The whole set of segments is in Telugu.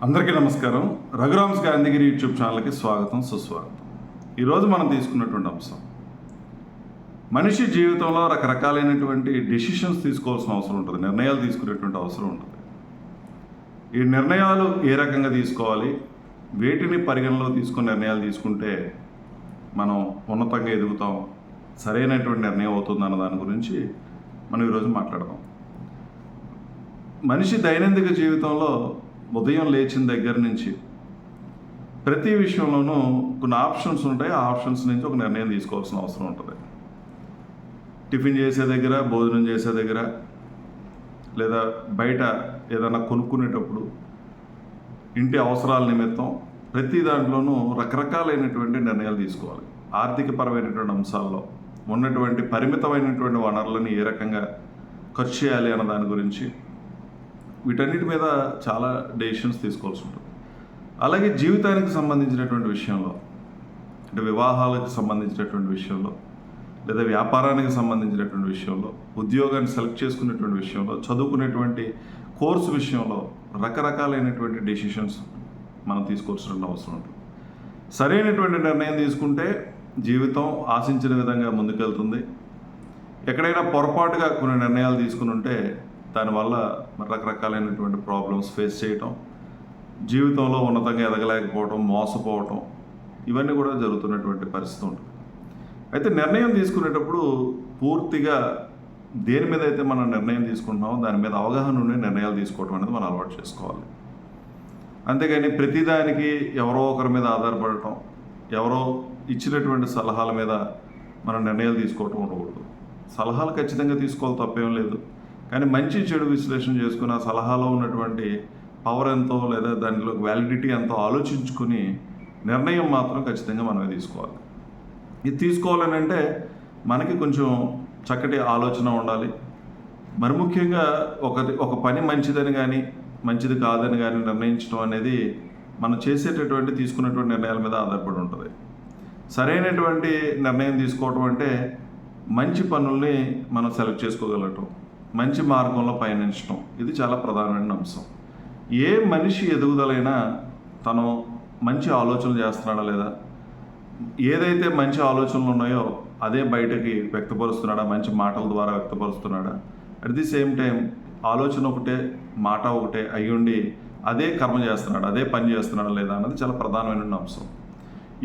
అందరికీ నమస్కారం. రఘురామ్స్ గాంధీగిరి యూట్యూబ్ ఛానల్కి స్వాగతం, సుస్వాగతం. ఈరోజు మనం తీసుకున్నటువంటి అంశం, మనిషి జీవితంలో రకరకాలైనటువంటి డెసిషన్స్ తీసుకోవాల్సిన అవసరం ఉంటుంది, నిర్ణయాలు తీసుకునేటువంటి అవసరం ఉంటుంది. ఈ నిర్ణయాలు ఏ రకంగా తీసుకోవాలి, వేటిని పరిగణలో తీసుకుని నిర్ణయాలు తీసుకుంటే మనం ఉన్నతంగా ఎదుగుతాం, సరైనటువంటి నిర్ణయం అవుతుంది అన్న దాని గురించి మనం ఈరోజు మాట్లాడదాం. మనిషి దైనందిక జీవితంలో ఉదయం లేచిన దగ్గర నుంచి ప్రతి విషయంలోనూ కొన్ని ఆప్షన్స్ ఉంటాయి. ఆ ఆప్షన్స్ నుంచి ఒక నిర్ణయం తీసుకోవాల్సిన అవసరం ఉంటుంది. టిఫిన్ చేసే దగ్గర, భోజనం చేసే దగ్గర, లేదా బయట ఏదైనా కొనుక్కునేటప్పుడు, ఇంటి అవసరాల నిమిత్తం ప్రతి దాంట్లోనూ రకరకాలైనటువంటి నిర్ణయాలు తీసుకోవాలి. ఆర్థికపరమైనటువంటి అంశాల్లో ఉన్నటువంటి పరిమితమైనటువంటి వనరులను ఏ రకంగా ఖర్చు చేయాలి అన్న దాని గురించి, వీటన్నిటి మీద చాలా డెసిషన్స్ తీసుకోవాల్సి ఉంటుంది. అలాగే జీవితానికి సంబంధించినటువంటి విషయంలో, అంటే వివాహాలకు సంబంధించినటువంటి విషయంలో, లేదా వ్యాపారానికి సంబంధించినటువంటి విషయంలో, ఉద్యోగాన్ని సెలెక్ట్ చేసుకునేటువంటి విషయంలో, చదువుకునేటువంటి కోర్సు విషయంలో రకరకాలైనటువంటి డెసిషన్స్ మనం తీసుకోవాల్సిన అవసరం ఉంటుంది. సరైనటువంటి నిర్ణయం తీసుకుంటే జీవితం ఆశించిన విధంగా ముందుకెళ్తుంది. ఎక్కడైనా పొరపాటుగా కొన్ని నిర్ణయాలు తీసుకుని ఉంటే దానివల్ల రకరకాలైనటువంటి ప్రాబ్లమ్స్ ఫేస్ చేయటం, జీవితంలో ఉన్నతంగా ఎదగలేకపోవటం, మోసపోవటం, ఇవన్నీ కూడా జరుగుతున్నటువంటి పరిస్థితి ఉంటుంది. అయితే నిర్ణయం తీసుకునేటప్పుడు పూర్తిగా దేని మీద అయితే మనం నిర్ణయం తీసుకుంటున్నామో దాని మీద అవగాహన ఉండి నిర్ణయాలు తీసుకోవటం అనేది మనం అలవాటు చేసుకోవాలి. అంతేగాని ప్రతిదానికి ఎవరో ఒకరి మీద ఆధారపడటం, ఎవరో ఇచ్చినటువంటి సలహాల మీద మనం నిర్ణయాలు తీసుకోవటం ఉండకూడదు. సలహాలు ఖచ్చితంగా తీసుకోవాలి, తప్పేం లేదు. కానీ మంచి చెడు విశ్లేషణ చేసుకుని ఆ సలహాలో ఉన్నటువంటి పవర్ ఎంతో, లేదా దానిలో వ్యాలిడిటీ ఎంతో ఆలోచించుకుని నిర్ణయం మాత్రం ఖచ్చితంగా మనమే తీసుకోవాలి. ఇది తీసుకోవాలని అంటే మనకి కొంచెం చక్కటి ఆలోచన ఉండాలి. మరి ముఖ్యంగా ఒక పని మంచిదని కానీ మంచిది కాదని కానీ నిర్ణయించడం అనేది మనం చేసేటటువంటి తీసుకున్నటువంటి నిర్ణయాల మీద ఆధారపడి ఉంటుంది. సరైనటువంటి నిర్ణయం తీసుకోవటం అంటే మంచి పనుల్ని మనం సెలెక్ట్ చేసుకోగలగటం, మంచి మార్గంలో పయనించడం, ఇది చాలా ప్రధానమైన అంశం. ఏ మనిషి ఎదుగుదలైనా తను మంచి ఆలోచనలు చేస్తున్నాడా, లేదా ఏదైతే మంచి ఆలోచనలు ఉన్నాయో అదే బయటకి వ్యక్తపరుస్తున్నాడా, మంచి మాటల ద్వారా వ్యక్తపరుస్తున్నాడా, అట్ ది సేమ్ టైం ఆలోచన ఒకటే మాట ఒకటే అయ్యుండి అదే కర్మ చేస్తున్నాడా, అదే పని చేస్తున్నాడా లేదా అన్నది చాలా ప్రధానమైన అంశం.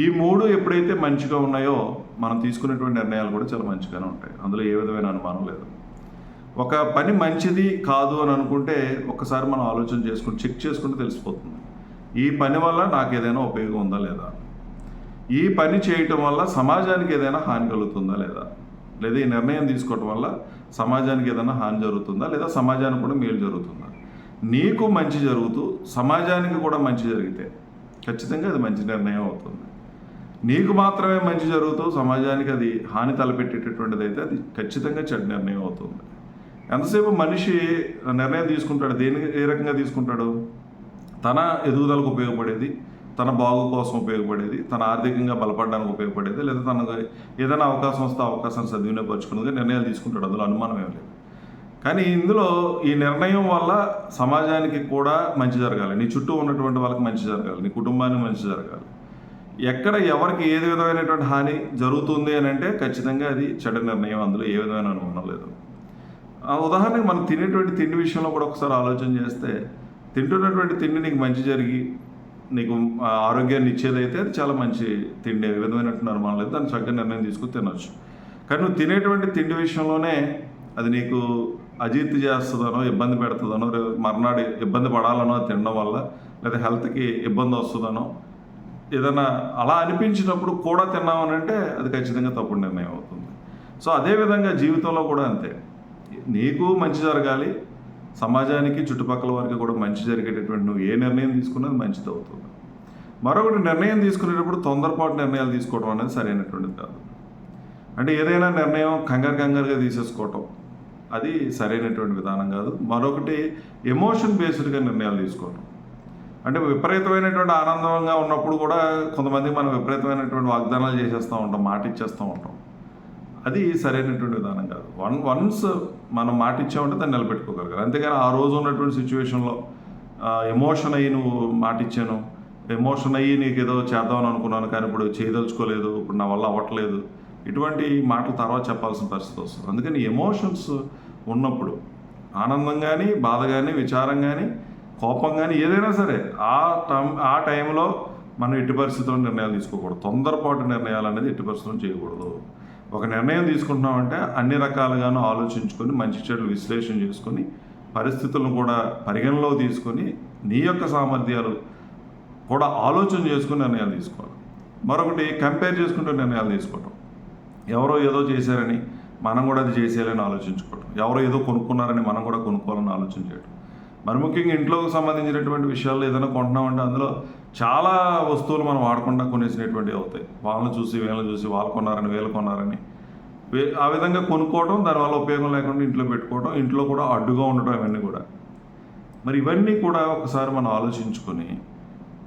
ఈ మూడు ఎప్పుడైతే మంచిగా ఉన్నాయో మనం తీసుకునేటువంటి నిర్ణయాలు కూడా చాలా మంచిగానే ఉంటాయి. అందులో ఏ విధమైన అనుమానం లేదు. ఒక పని మంచిది కాదు అని అనుకుంటే ఒక్కసారి మనం ఆలోచన చేసుకుని చెక్ చేసుకుంటే తెలిసిపోతుంది. ఈ పని వల్ల నాకు ఏదైనా ఉపయోగం ఉందా లేదా, ఈ పని చేయటం వల్ల సమాజానికి ఏదైనా హాని కలుగుతుందా లేదా, లేదా ఈ నిర్ణయం తీసుకోవటం వల్ల సమాజానికి ఏదైనా హాని జరుగుతుందా, లేదా సమాజానికి కూడా మేలు జరుగుతుందా. నీకు మంచి జరుగుతూ సమాజానికి కూడా మంచి జరిగితే ఖచ్చితంగా అది మంచి నిర్ణయం అవుతుంది. నీకు మాత్రమే మంచి జరుగుతూ సమాజానికి అది హాని తలపెట్టేటటువంటిది అయితే అది ఖచ్చితంగా చెడు నిర్ణయం అవుతుంది. ఎంతసేపు మనిషి నిర్ణయం తీసుకుంటాడు, ఏ రకంగా తీసుకుంటాడు, తన ఎదుగుదలకు ఉపయోగపడేది, తన బాగు కోసం ఉపయోగపడేది, తన ఆర్థికంగా బలపడడానికి ఉపయోగపడేది, లేదా తనకు ఏదైనా అవకాశం వస్తే అవకాశాన్ని సద్వినియోగపరచుకున్నది నిర్ణయాలు తీసుకుంటాడు. అందులో అనుమానం ఏం లేదు. కానీ ఇందులో ఈ నిర్ణయం వల్ల సమాజానికి కూడా మంచి జరగాలి, నీ చుట్టూ ఉన్నటువంటి వాళ్ళకి మంచి జరగాలి, నీ కుటుంబానికి మంచి జరగాలి. ఎక్కడ ఎవరికి ఏది విధమైనటువంటి హాని జరుగుతుంది అని అంటే ఖచ్చితంగా అది చెడు నిర్ణయం, అందులో ఏ విధమైన అనుమానం లేదు. ఉదాహరణకి మనం తినేటువంటి తిండి విషయంలో కూడా ఒకసారి ఆలోచన చేస్తే, తింటున్నటువంటి తిండి నీకు మంచి జరిగి నీకు ఆరోగ్యాన్ని ఇచ్చేదైతే అది చాలా మంచి తిండి, ఏ విధమైనటువంటి అనుమానం లేదు, దాన్ని చక్కగా నిర్ణయం తీసుకుని తినొచ్చు. కానీ నువ్వు తినేటువంటి తిండి విషయంలోనే అది నీకు అజీర్తి చేస్తుందనో, ఇబ్బంది పెడుతుందనో, మర్నాడు ఇబ్బంది పడాలనో తినడం వల్ల, లేదా హెల్త్కి ఇబ్బంది వస్తుందనో ఏదైనా అలా అనిపించినప్పుడు కూడా తిన్నామని అంటే అది ఖచ్చితంగా తప్పుడు నిర్ణయం అవుతుంది. సో అదేవిధంగా జీవితంలో కూడా అంతే, నీకు మంచి జరగాలి, సమాజానికి చుట్టుపక్కల వారికి కూడా మంచి జరిగేటటువంటి నువ్వు ఏ నిర్ణయం తీసుకున్నది మంచిది అవుతుంది. మరొకటి, నిర్ణయం తీసుకునేటప్పుడు తొందరపాటు నిర్ణయాలు తీసుకోవడం అనేది సరైనటువంటిది కాదు. అంటే ఏదైనా నిర్ణయం కంగారుగా తీసేసుకోవటం అది సరైనటువంటి విధానం కాదు. మరొకటి, ఎమోషన్ బేస్డ్గా నిర్ణయాలు తీసుకోవటం, అంటే విపరీతమైనటువంటి ఆనందంగా ఉన్నప్పుడు కూడా కొంతమంది మనం విపరీతమైనటువంటి వాగ్దానాలు చేసేస్తూ ఉంటాం, మాట ఇచ్చేస్తూ ఉంటాం. అది సరైనటువంటి విధానం కాదు. వన్స్ మనం మాట ఇచ్చామంటే దాన్ని నిలబెట్టుకోగలగాలి. అంతేగాని ఆ రోజు ఉన్నటువంటి సిచ్యువేషన్లో ఎమోషన్ అయ్యి నువ్వు మాట ఇచ్చాను, ఎమోషన్ అయ్యి నీకు ఏదో చేద్దామని అనుకున్నాను కానీ ఇప్పుడు చేయదలుచుకోలేదు, ఇప్పుడు నా వల్ల అవ్వట్లేదు, ఇటువంటి మాటలు తర్వాత చెప్పాల్సిన పరిస్థితి వస్తుంది. అందుకని ఎమోషన్స్ ఉన్నప్పుడు ఆనందం కానీ, బాధ కానీ, విచారం కానీ, కోపం కానీ ఏదైనా సరే ఆ టైంలో మనం ఎట్టి పరిస్థితుల్లో నిర్ణయాలు తీసుకోకూడదు. తొందరపాటు నిర్ణయాలు అనేది ఎట్టి పరిస్థితుల్లో చేయకూడదు. ఒక నిర్ణయం తీసుకుంటున్నామంటే అన్ని రకాలుగాను ఆలోచించుకొని మంచి చెడులు విశ్లేషణ చేసుకొని పరిస్థితులను కూడా పరిగణలో తీసుకొని నీ యొక్క సామర్థ్యాలు కూడా ఆలోచన చేసుకుని నిర్ణయాలు తీసుకోవాలి. మరొకటి కంపేర్ చేసుకుంటూ నిర్ణయాలు తీసుకోవటం. ఎవరో ఏదో చేశారని మనం కూడా అది చేసేయాలని ఆలోచించుకోవటం, ఎవరో ఏదో కొనుక్కున్నారని మనం కూడా కొనుక్కోవాలని ఆలోచన చేయడం. మరి ముఖ్యంగా ఇంట్లోకి సంబంధించినటువంటి విషయాల్లో ఏదైనా కొంటున్నామంటే అందులో చాలా వస్తువులు మనం వాడకుండా కొనేసినటువంటివి అవుతాయి. వాళ్ళని చూసి వీళ్ళని చూసి వాళ్ళు కొన్నారని వీళ్ళు కొన్నారని ఆ విధంగా కొనుక్కోవడం, దానివల్ల ఉపయోగం లేకుండా ఇంట్లో పెట్టుకోవడం, ఇంట్లో కూడా అడ్డుగా ఉండటం, ఇవన్నీ కూడా. మరి ఇవన్నీ కూడా ఒకసారి మనం ఆలోచించుకొని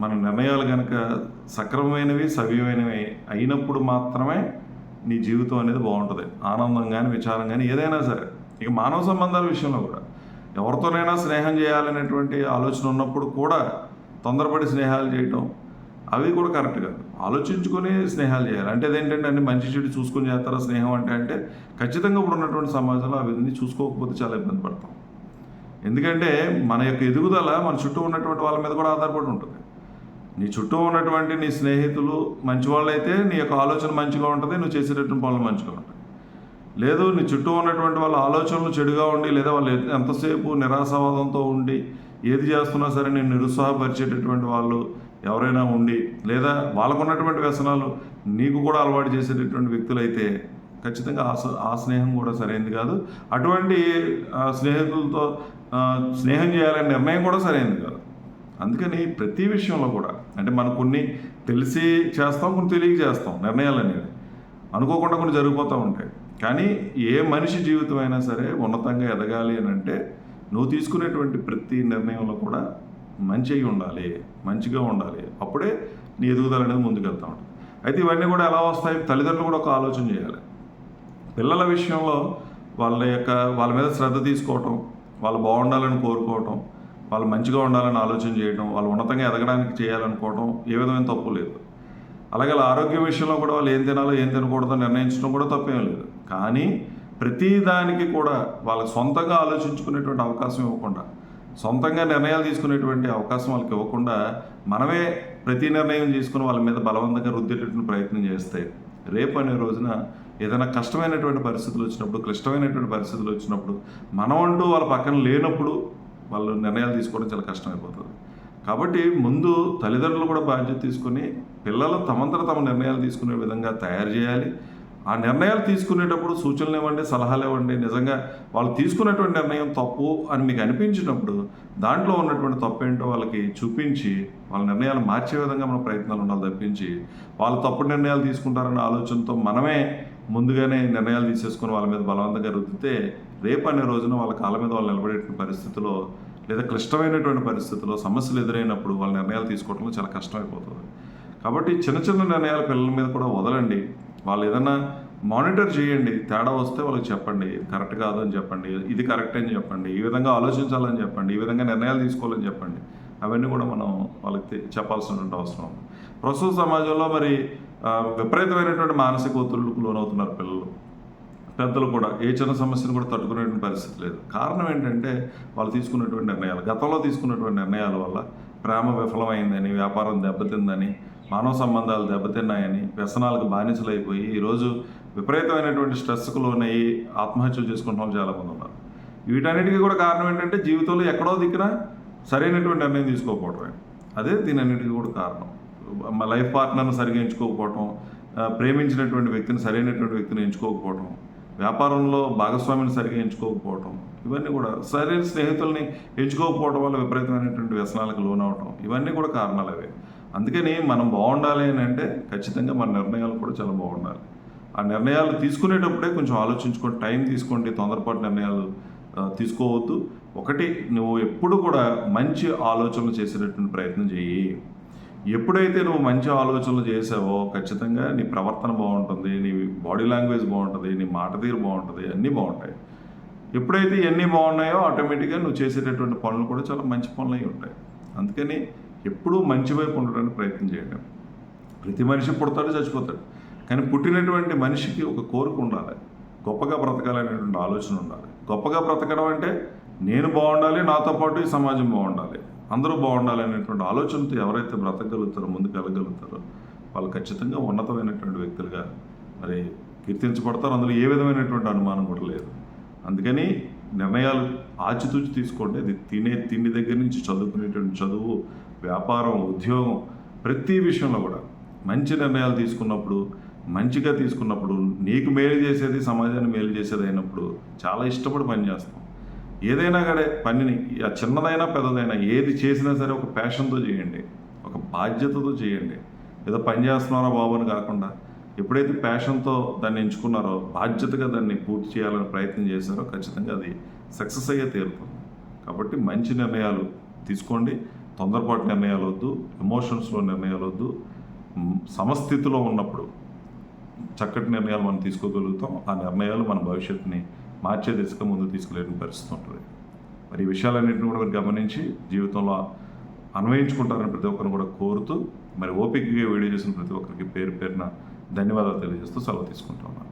మన నిర్ణయాలు కనుక సక్రమమైనవి, సవ్యమైనవి అయినప్పుడు మాత్రమే నీ జీవితం అనేది బాగుంటుంది. ఆనందం కానీ, విచారం కానీ ఏదైనా సరే. ఇక మానవ సంబంధాల విషయంలో కూడా ఎవరితోనైనా స్నేహం చేయాలనేటువంటి ఆలోచన ఉన్నప్పుడు కూడా తొందరపడి స్నేహాలు చేయటం అవి కూడా కరెక్ట్ కాదు. ఆలోచించుకొని స్నేహాలు చేయాలి. అంటే అదేంటంటే అన్ని మంచి చెడు చూసుకొని చేస్తారా స్నేహం అంటే ఖచ్చితంగా ఇప్పుడు ఉన్నటువంటి సమాజంలో అవన్నీ చూసుకోకపోతే చాలా ఇబ్బంది పడతాం. ఎందుకంటే మన యొక్క ఎదుగుదల మన చుట్టూ ఉన్నటువంటి వాళ్ళ మీద కూడా ఆధారపడి ఉంటుంది. నీ చుట్టూ ఉన్నటువంటి నీ స్నేహితులు మంచి వాళ్ళైతే నీ యొక్క ఆలోచన మంచిగా ఉంటుంది, నువ్వు చేసేటటువంటి పనులు మంచిగా ఉంటాయి. లేదు నీ చుట్టూ ఉన్నటువంటి వాళ్ళ ఆలోచనలు చెడుగా ఉండి, లేదా వాళ్ళు ఎంతసేపు నిరాశావాదంతో ఉండి ఏది చేస్తున్నా సరే నేను నిరుత్సాహపరిచేటటువంటి వాళ్ళు ఎవరైనా ఉండి, లేదా వాళ్ళకు ఉన్నటువంటి వ్యసనాలు నీకు కూడా అలవాటు చేసేటటువంటి వ్యక్తులైతే ఖచ్చితంగా ఆ స్నేహం కూడా సరైనది కాదు. అటువంటి స్నేహితులతో స్నేహం చేయాలనే నిర్ణయం కూడా సరైనది కాదు. అందుకని ప్రతి విషయంలో కూడా అంటే మనం కొన్ని తెలిసి చేస్తాం, కొన్ని తెలియక చేస్తాం. నిర్ణయాలు అనేవి అనుకోకుండా కొన్ని జరిగిపోతూ ఉంటాయి. కానీ ఏ మనిషి జీవితం అయినా సరే ఉన్నతంగా ఎదగాలి అని అంటే నువ్వు తీసుకునేటువంటి ప్రతి నిర్ణయంలో కూడా మంచి అయి ఉండాలి, మంచిగా ఉండాలి. అప్పుడే నీ ఎదుగుదల అనేది ముందుకెళ్తూ ఉంటుంది. అయితే ఇవన్నీ కూడా ఎలా వస్తాయి? తల్లిదండ్రులు కూడా ఒక ఆలోచన చేయాలి. పిల్లల విషయంలో వాళ్ళ మీద శ్రద్ధ తీసుకోవటం, వాళ్ళు బాగుండాలని కోరుకోవటం, వాళ్ళు మంచిగా ఉండాలని ఆలోచన చేయడం, వాళ్ళు ఉన్నతంగా ఎదగడానికి చేయాలనుకోవడం ఏ విధమైన తప్పు లేదు. అలాగే ఆరోగ్యం విషయంలో కూడా వాళ్ళు ఏం తినాలో ఏం తినకూడదో నిర్ణయించడం కూడా తప్పేం లేదు. కానీ ప్రతి దానికి కూడా వాళ్ళకి సొంతంగా ఆలోచించుకునేటువంటి అవకాశం ఇవ్వకుండా, సొంతంగా నిర్ణయాలు తీసుకునేటువంటి అవకాశం వాళ్ళకి ఇవ్వకుండా మనమే ప్రతి నిర్ణయం తీసుకుని వాళ్ళ మీద బలవంతంగా రుద్దేటటువంటి ప్రయత్నం చేస్తే రేపు అనే రోజున ఏదైనా కష్టమైనటువంటి పరిస్థితులు వచ్చినప్పుడు, క్లిష్టమైనటువంటి పరిస్థితులు వచ్చినప్పుడు, మనం అంటూ వాళ్ళ పక్కన లేనప్పుడు వాళ్ళు నిర్ణయాలు తీసుకోవడం చాలా కష్టమైపోతుంది. కాబట్టి ముందు తల్లిదండ్రులు కూడా బాధ్యత తీసుకుని పిల్లలు తమంతట తమ నిర్ణయాలు తీసుకునే విధంగా తయారు చేయాలి. ఆ నిర్ణయాలు తీసుకునేటప్పుడు సూచనలు ఇవ్వండి, సలహాలు ఇవ్వండి. నిజంగా వాళ్ళు తీసుకున్నటువంటి నిర్ణయం తప్పు అని మీకు అనిపించినప్పుడు దాంట్లో ఉన్నటువంటి తప్పు ఏంటో వాళ్ళకి చూపించి వాళ్ళ నిర్ణయాలు మార్చే విధంగా మన ప్రయత్నాలు ఉండాలి తప్పించి వాళ్ళు తప్పుడు నిర్ణయాలు తీసుకుంటారన్న ఆలోచనతో మనమే ముందుగానే నిర్ణయాలు తీసేసుకొని వాళ్ళ మీద బలవంతంగా రుద్దితే రేపు అనే రోజున వాళ్ళ కాళ్ళ మీద వాళ్ళు నిలబడేటువంటి పరిస్థితిలో, లేదా క్లిష్టమైనటువంటి పరిస్థితుల్లో సమస్యలు ఎదురైనప్పుడు వాళ్ళ నిర్ణయాలు తీసుకోవడంలో చాలా కష్టమైపోతుంది. కాబట్టి చిన్న చిన్న నిర్ణయాలు పిల్లల మీద కూడా వదలండి. వాళ్ళు ఏదన్నా మానిటర్ చేయండి, తేడా వస్తే వాళ్ళకి చెప్పండి, ఇది కరెక్ట్ కాదు అని చెప్పండి, ఇది కరెక్ట్ అని చెప్పండి, ఈ విధంగా ఆలోచించాలని చెప్పండి, ఈ విధంగా నిర్ణయాలు తీసుకోవాలని చెప్పండి. అవన్నీ కూడా మనం వాళ్ళకి చెప్పాల్సినటువంటి అవసరం ఉంది. ప్రస్తుత సమాజంలో మరి విపరీతమైనటువంటి మానసిక ఒత్తిళ్లకు లోనవుతున్నారు పిల్లలు, పెద్దలు కూడా. ఏ చిన్న సమస్యను కూడా తట్టుకునేటువంటి పరిస్థితి లేదు. కారణం ఏంటంటే వాళ్ళు తీసుకున్నటువంటి నిర్ణయాలు, గతంలో తీసుకున్నటువంటి నిర్ణయాల వల్ల ప్రేమ విఫలమైందని, వ్యాపారం దెబ్బతిందని, మానవ సంబంధాలు దెబ్బతిన్నాయని, వ్యసనాలకు బానిసలైపోయి ఈరోజు విపరీతమైనటువంటి స్ట్రెస్కు లోనయ్యి ఆత్మహత్యలు చేసుకుంటున్న వాళ్ళు చాలామంది ఉన్నారు. వీటన్నిటికీ కూడా కారణం ఏంటంటే జీవితంలో ఎక్కడో దిక్కున సరైనటువంటి నిర్ణయం తీసుకోకపోవడమే. అదే దీనన్నిటికీ కూడా కారణం. లైఫ్ పార్ట్నర్ని సరిగా ఎంచుకోకపోవటం, ప్రేమించినటువంటి వ్యక్తిని సరైనటువంటి వ్యక్తిని ఎంచుకోకపోవటం, వ్యాపారంలో భాగస్వామిని సరిగా ఎంచుకోకపోవటం, ఇవన్నీ కూడా సరైన స్నేహితుల్ని ఎంచుకోకపోవడం వల్ల విపరీతమైనటువంటి వ్యసనాలకు లోనవటం, ఇవన్నీ కూడా కారణాలు అవే. అందుకని మనం బాగుండాలి అని అంటే ఖచ్చితంగా మన నిర్ణయాలు కూడా చాలా బాగుండాలి. ఆ నిర్ణయాలు తీసుకునేటప్పుడే కొంచెం ఆలోచించుకోండి, టైం తీసుకోండి, తొందరపాటు నిర్ణయాలు తీసుకోవద్దు. ఒకటి, నువ్వు ఎప్పుడు కూడా మంచి ఆలోచనలు చేసేటటువంటి ప్రయత్నం చేయి. ఎప్పుడైతే నువ్వు మంచి ఆలోచనలు చేసావో ఖచ్చితంగా నీ ప్రవర్తన బాగుంటుంది, నీ బాడీ లాంగ్వేజ్ బాగుంటుంది, నీ మాట తీరు బాగుంటుంది, అన్నీ బాగుంటాయి. ఎప్పుడైతే ఇవన్నీ బాగున్నాయో ఆటోమేటిక్గా నువ్వు చేసేటటువంటి పనులు కూడా చాలా మంచి పనులు అయి ఉంటాయి. అందుకని ఎప్పుడూ మంచి వైపు ఉండడానికి ప్రయత్నం చేయండి. ప్రతి మనిషి పుడతాడు, చచ్చిపోతాడు. కానీ పుట్టినటువంటి మనిషికి ఒక కోరిక ఉండాలి, గొప్పగా బ్రతకాలనేటువంటి ఆలోచన ఉండాలి. గొప్పగా బ్రతకడం అంటే నేను బాగుండాలి, నాతో పాటు ఈ సమాజం బాగుండాలి, అందరూ బాగుండాలి అనేటువంటి ఆలోచనతో ఎవరైతే బ్రతకగలుగుతారో, ముందుకు వెళ్ళగలుగుతారో వాళ్ళు ఖచ్చితంగా ఉన్నతమైనటువంటి వ్యక్తులుగా మరి కీర్తించబడతారు. అందులో ఏ విధమైనటువంటి అనుమానం కూడా లేదు. అందుకని నిర్ణయాలు ఆచితూచి తీసుకోండి. అది తినే తిండి దగ్గర నుంచి చదువుకునేటువంటి చదువు, వ్యాపారం, ఉద్యోగం, ప్రతి విషయంలో కూడా మంచి నిర్ణయాలు తీసుకున్నప్పుడు, మంచిగా తీసుకున్నప్పుడు, నీకు మేలు చేసేది సమాజాన్ని మేలు చేసేది అయినప్పుడు చాలా ఇష్టపడి పనిచేస్తాం. ఏదైనా కూడా పనిని చిన్నదైనా పెద్దదైనా ఏది చేసినా సరే ఒక ప్యాషన్తో చేయండి, ఒక బాధ్యతతో చేయండి. ఏదో పని చేస్తున్నారో బాబు అని కాకుండా ఎప్పుడైతే ప్యాషన్తో దాన్ని ఎంచుకున్నారో, బాధ్యతగా దాన్ని పూర్తి చేయాలని ప్రయత్నం చేశారో ఖచ్చితంగా అది సక్సెస్ అయ్యే తీరుతుంది. కాబట్టి మంచి నిర్ణయాలు తీసుకోండి. తొందరపాటు నిర్ణయాలు వద్దు, ఎమోషన్స్లో నిర్ణయాలు వద్దు. సమస్థితిలో ఉన్నప్పుడు చక్కటి నిర్ణయాలు మనం తీసుకోగలుగుతాం. ఆ నిర్ణయాలు మన భవిష్యత్తుని మార్చే దిశగా ముందుకు తీసుకెళ్ళే పరిస్థితి ఉంటుంది. మరి ఈ విషయాలన్నింటినీ కూడా మీరు గమనించి జీవితంలో అన్వయించుకుంటారని ప్రతి ఒక్కరిని కూడా కోరుతూ, మరి ఓపికగా వీడియో చేసిన ప్రతి ఒక్కరికి పేరు పేరున ధన్యవాదాలు తెలియజేస్తూ సెలవు తీసుకుంటున్నాను.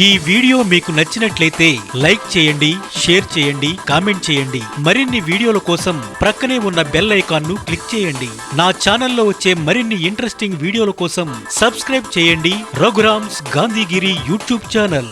ఈ వీడియో మీకు నచ్చినట్లయితే లైక్ చేయండి, షేర్ చేయండి, కామెంట్ చేయండి. మరిన్ని వీడియోల కోసం ప్రక్కనే ఉన్న బెల్ ఐకాన్ ను క్లిక్ చేయండి. నా ఛానల్లో వచ్చే మరిన్ని ఇంట్రెస్టింగ్ వీడియోల కోసం సబ్స్క్రైబ్ చేయండి రఘురామ్స్ గాంధీగిరి యూట్యూబ్ ఛానల్.